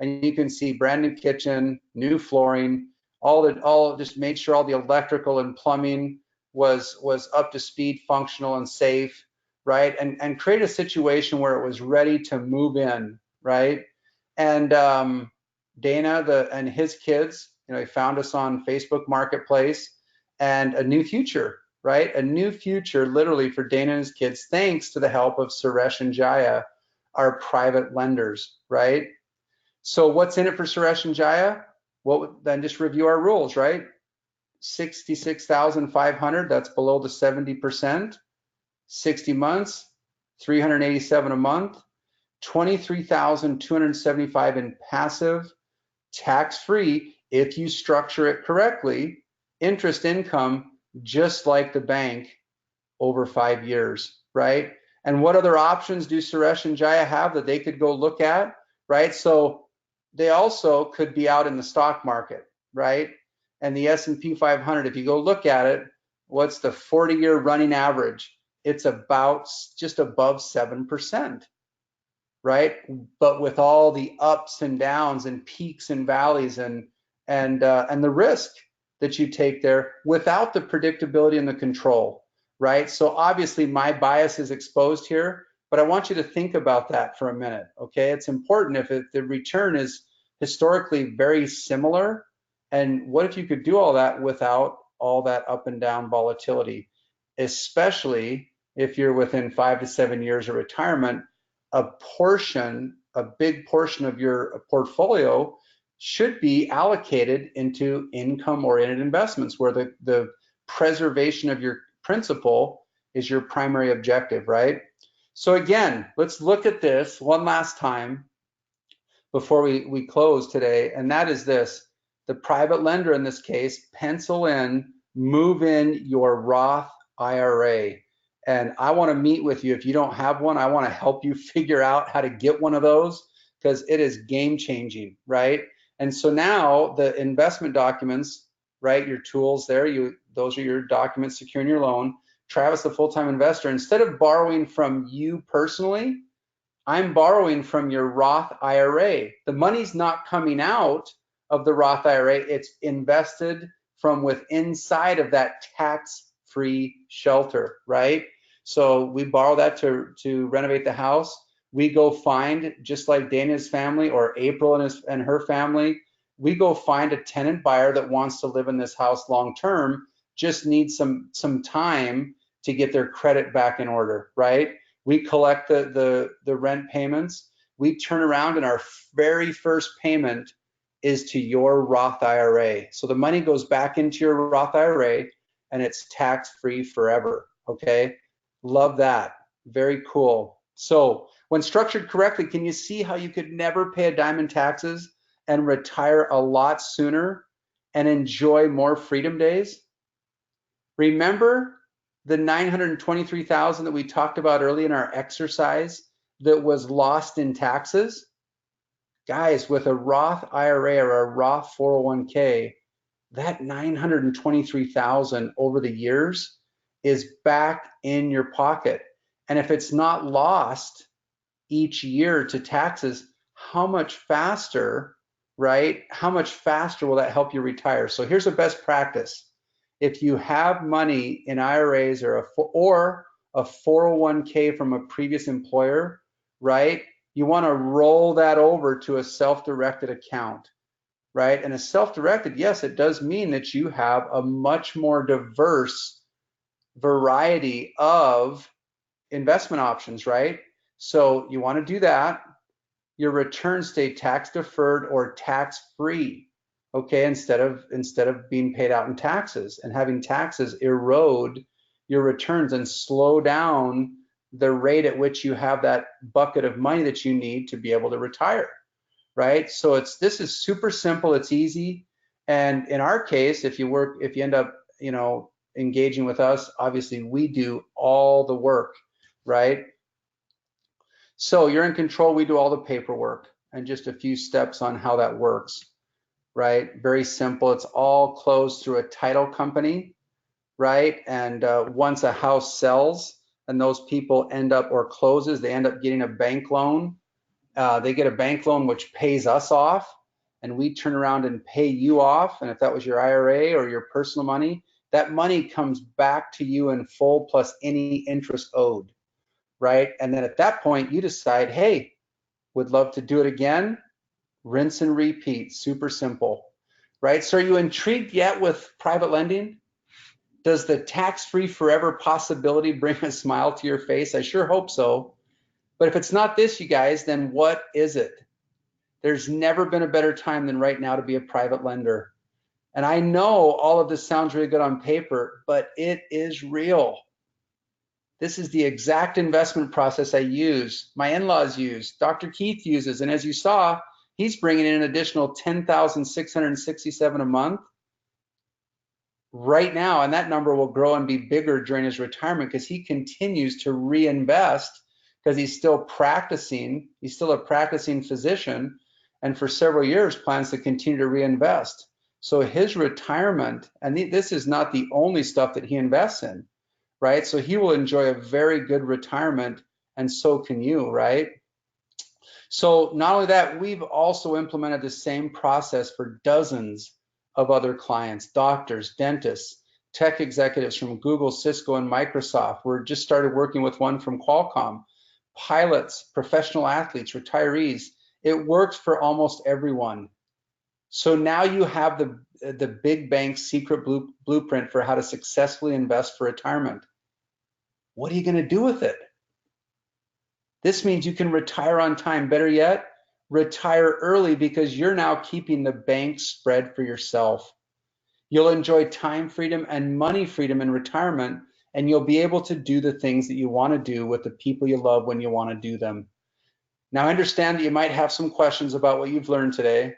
and you can see brand new kitchen, new flooring, all just made sure all the electrical and plumbing was up to speed, functional, and safe, right? And create a situation where it was ready to move in, right? And Dana and his kids, you know, he found us on Facebook Marketplace, and a new future, right? A new future literally for Dana and his kids, thanks to the help of Suresh and Jaya, our private lenders, right? So what's in it for Suresh and Jaya? Well, then just review our rules, right? 66,500, that's below the 70%. 60 months, 387 a month. 23,275 in passive, tax-free if you structure it correctly, interest income just like the bank over 5 years, right? And what other options do Suresh and Jaya have that they could go look at, right? So they also could be out in the stock market, right? And the S&P 500, if you go look at it, what's the 40-year running average? It's about just above 7%, right? But with all the ups and downs and peaks and valleys and the risk that you take there without the predictability and the control, right? So obviously my bias is exposed here, but I want you to think about that for a minute, okay? It's important if the return is historically very similar, and what if you could do all that without all that up and down volatility, especially if you're within 5 to 7 years of retirement. A big portion of your portfolio should be allocated into income-oriented investments where the preservation of your principal is your primary objective, right? So again, let's look at this one last time before we close today, and that is this. The private lender in this case, pencil in, move in your Roth IRA. And I want to meet with you. If you don't have one, I want to help you figure out how to get one of those because it is game changing, right? And so now the investment documents, right, your tools there, those are your documents securing your loan. Travis, the full-time investor, instead of borrowing from you personally, I'm borrowing from your Roth IRA. The money's not coming out of the Roth IRA. It's invested from inside of that tax-free shelter, right? So we borrow that to renovate the house. We go find, just like Dana's family or April and her family, we go find a tenant buyer that wants to live in this house long term, just needs some time to get their credit back in order, right? We collect the rent payments. We turn around and our very first payment is to your Roth IRA. So the money goes back into your Roth IRA and it's tax-free forever, okay? Love that, very cool. So when structured correctly, can you see how you could never pay a dime in taxes and retire a lot sooner and enjoy more freedom days? Remember the 923,000 that we talked about early in our exercise that was lost in taxes? Guys, with a Roth IRA or a Roth 401k, that 923,000 over the years is back in your pocket. And if it's not lost each year to taxes, how much faster, right? How much faster will that help you retire? So here's a best practice. If you have money in IRAs or a 401k from a previous employer, right? You want to roll that over to a self-directed account, right? And a self-directed, yes, it does mean that you have a much more diverse variety of investment options, right? So you want to do that. your returns stay tax deferred or tax free, okay, instead of being paid out in taxes, and having taxes erode your returns and slow down the rate at which you have that bucket of money that you need to be able to retire, right? So this is super simple, it's easy. And in our case, if you end up, engaging with us, obviously we do all the work, right? So you're in control, we do all the paperwork, and just a few steps on how that works, right? Very simple. It's all closed through a title company, right? And once a house sells and those people end up, or closes, they end up getting a bank loan. They get a bank loan which pays us off, and we turn around and pay you off. And if that was your IRA or your personal money, that money comes back to you in full plus any interest owed, right? And then at that point, you decide, hey, would love to do it again. Rinse and repeat, super simple, right? So are you intrigued yet with private lending? Does the tax-free forever possibility bring a smile to your face? I sure hope so. But if it's not this, you guys, then what is it? There's never been a better time than right now to be a private lender. And I know all of this sounds really good on paper, but it is real. This is the exact investment process I use, my in-laws use, Dr. Keith uses, and as you saw, he's bringing in an additional $10,667 a month right now, and that number will grow and be bigger during his retirement because he continues to reinvest because he's still practicing. He's still a practicing physician, and for several years plans to continue to reinvest. So his retirement, and this is not the only stuff that he invests in, right? So he will enjoy a very good retirement, and so can you, right? So not only that, we've also implemented the same process for dozens of other clients, doctors, dentists, tech executives from Google, Cisco, and Microsoft. We're just started working with one from Qualcomm, pilots, professional athletes, retirees. It works for almost everyone. So now you have the big bank secret blueprint for how to successfully invest for retirement. What are you going to do with it? This means you can retire on time. Better yet, retire early because you're now keeping the bank spread for yourself. You'll enjoy time freedom and money freedom in retirement, and you'll be able to do the things that you want to do with the people you love when you want to do them. Now, I understand that you might have some questions about what you've learned today,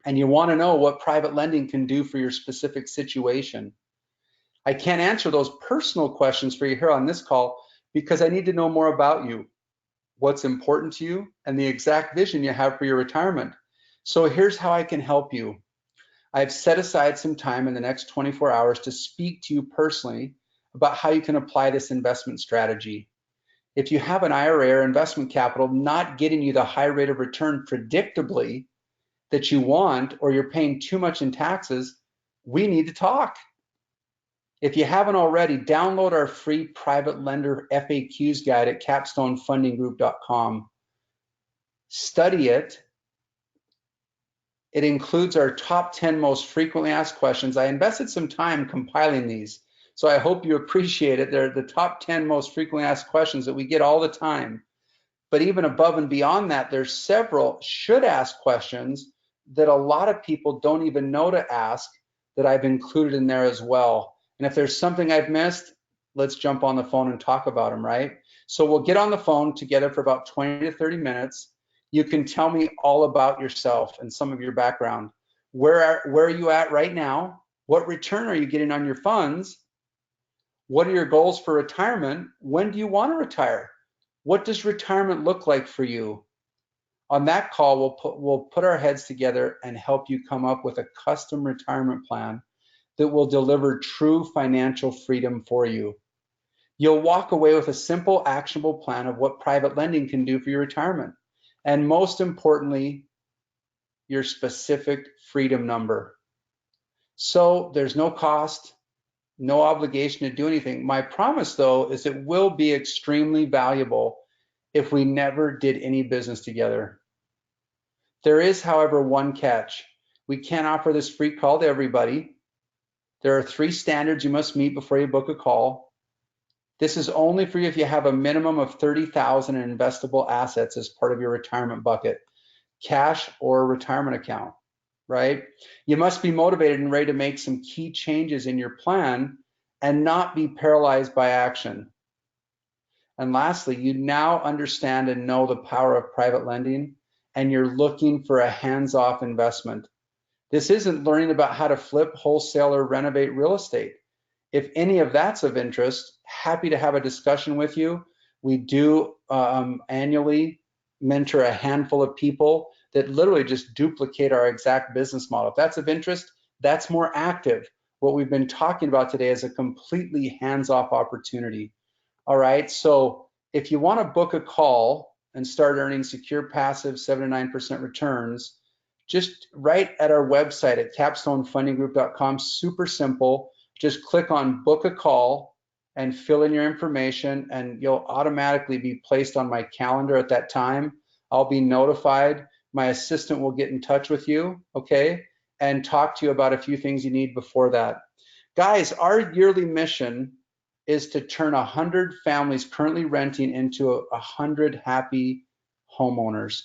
and you want to know what private lending can do for your specific situation. I can't answer those personal questions for you here on this call because I need to know more about you, what's important to you, and the exact vision you have for your retirement. So here's how I can help you. I've set aside some time in the next 24 hours to speak to you personally about how you can apply this investment strategy. If you have an IRA or investment capital not getting you the high rate of return predictably that you want, or you're paying too much in taxes, we need to talk. If you haven't already, download our free private lender FAQs guide at capstonefundinggroup.com. Study it. It includes our top 10 most frequently asked questions. I invested some time compiling these, so I hope you appreciate it. They're the top 10 most frequently asked questions that we get all the time. But even above and beyond that, there's several should ask questions that a lot of people don't even know to ask that I've included in there as well. And if there's something I've missed, let's jump on the phone and talk about them, right? So we'll get on the phone together for about 20 to 30 minutes. You can tell me all about yourself and some of your background. Where are you at right now? What return are you getting on your funds? What are your goals for retirement? When do you want to retire? What does retirement look like for you? On that call, we'll put our heads together and help you come up with a custom retirement plan that will deliver true financial freedom for you. You'll walk away with a simple, actionable plan of what private lending can do for your retirement. And most importantly, your specific freedom number. So there's no cost, no obligation to do anything. My promise, though, is it will be extremely valuable if we never did any business together. There is, however, one catch. We can't offer this free call to everybody. There are 3 standards you must meet before you book a call. This is only for you if you have a minimum of 30,000 in investable assets as part of your retirement bucket, cash or retirement account, right? You must be motivated and ready to make some key changes in your plan and not be paralyzed by action. And lastly, you now understand and know the power of private lending, and you're looking for a hands-off investment. This isn't learning about how to flip, wholesale, or renovate real estate. If any of that's of interest, happy to have a discussion with you. We do annually mentor a handful of people that literally just duplicate our exact business model. If that's of interest, that's more active. What we've been talking about today is a completely hands-off opportunity. All right, so if you want to book a call and start earning secure, passive 7 to 9% returns, just right at our website at capstonefundinggroup.com, super simple. Just click on book a call and fill in your information, and you'll automatically be placed on my calendar at that time. I'll be notified. My assistant will get in touch with you, okay, and talk to you about a few things you need before that. Guys, our yearly mission is to turn 100 families currently renting into 100 happy homeowners.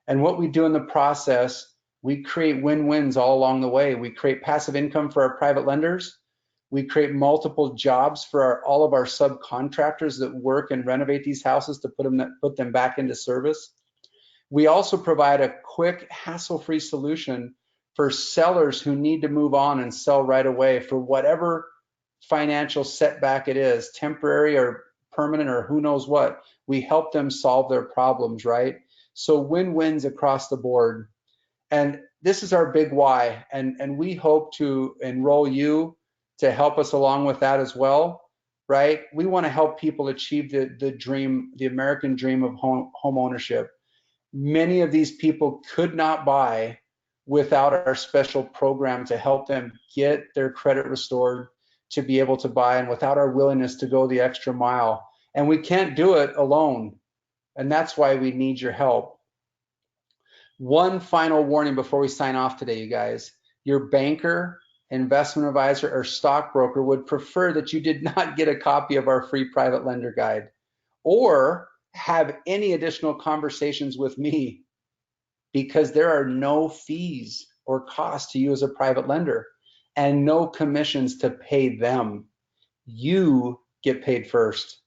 And what we do in the process, we create win-wins all along the way. We create passive income for our private lenders. We create multiple jobs for all of our subcontractors that work and renovate these houses to put them back into service. We also provide a quick, hassle-free solution for sellers who need to move on and sell right away for whatever financial setback it is, temporary or permanent or who knows what. We help them solve their problems, right? So win-wins across the board. And this is our big why. And we hope to enroll you to help us along with that as well, right? We want to help people achieve the dream, the American dream of home ownership. Many of these people could not buy without our special program to help them get their credit restored to be able to buy, and without our willingness to go the extra mile. And we can't do it alone. And that's why we need your help. One final warning before we sign off today, you guys. Your banker, investment advisor, or stockbroker would prefer that you did not get a copy of our free private lender guide or have any additional conversations with me, because there are no fees or costs to you as a private lender and no commissions to pay them. You get paid first.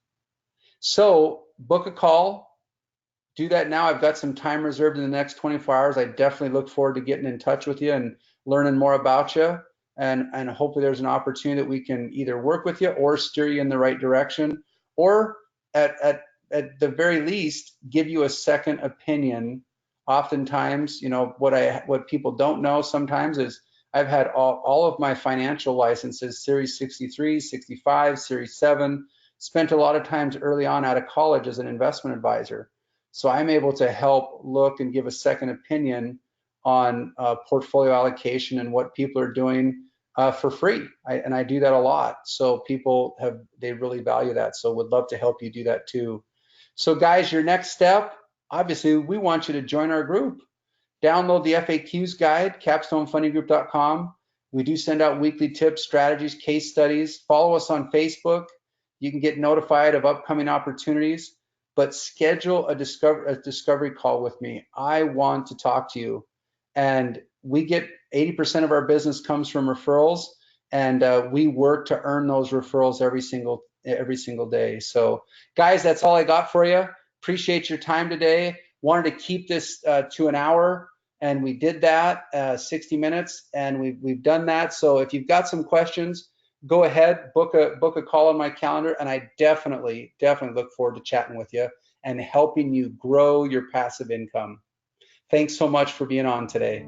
So book a call. Do that now. I've got some time reserved in the next 24 hours. I definitely look forward to getting in touch with you and learning more about you. And hopefully there's an opportunity that we can either work with you or steer you in the right direction, or at the very least, give you a second opinion. Oftentimes, you know, what people don't know sometimes is I've had all of my financial licenses, Series 63, 65, Series 7, spent a lot of times early on out of college as an investment advisor. So I'm able to help look and give a second opinion on portfolio allocation and what people are doing for free. And I do that a lot. So people they really value that. So would love to help you do that too. So guys, your next step, obviously, we want you to join our group. Download the FAQs guide, capstonefundinggroup.com. We do send out weekly tips, strategies, case studies. Follow us on Facebook. You can get notified of upcoming opportunities, but schedule a discovery call with me. I want to talk to you. And we get 80% of our business comes from referrals, and we work to earn those referrals every single day. So guys, that's all I got for you. Appreciate your time today. Wanted to keep this to an hour, and we did that, 60 minutes, and we've done that. So if you've got some questions, go ahead, book a call on my calendar, and I definitely look forward to chatting with you and helping you grow your passive income. Thanks so much for being on today.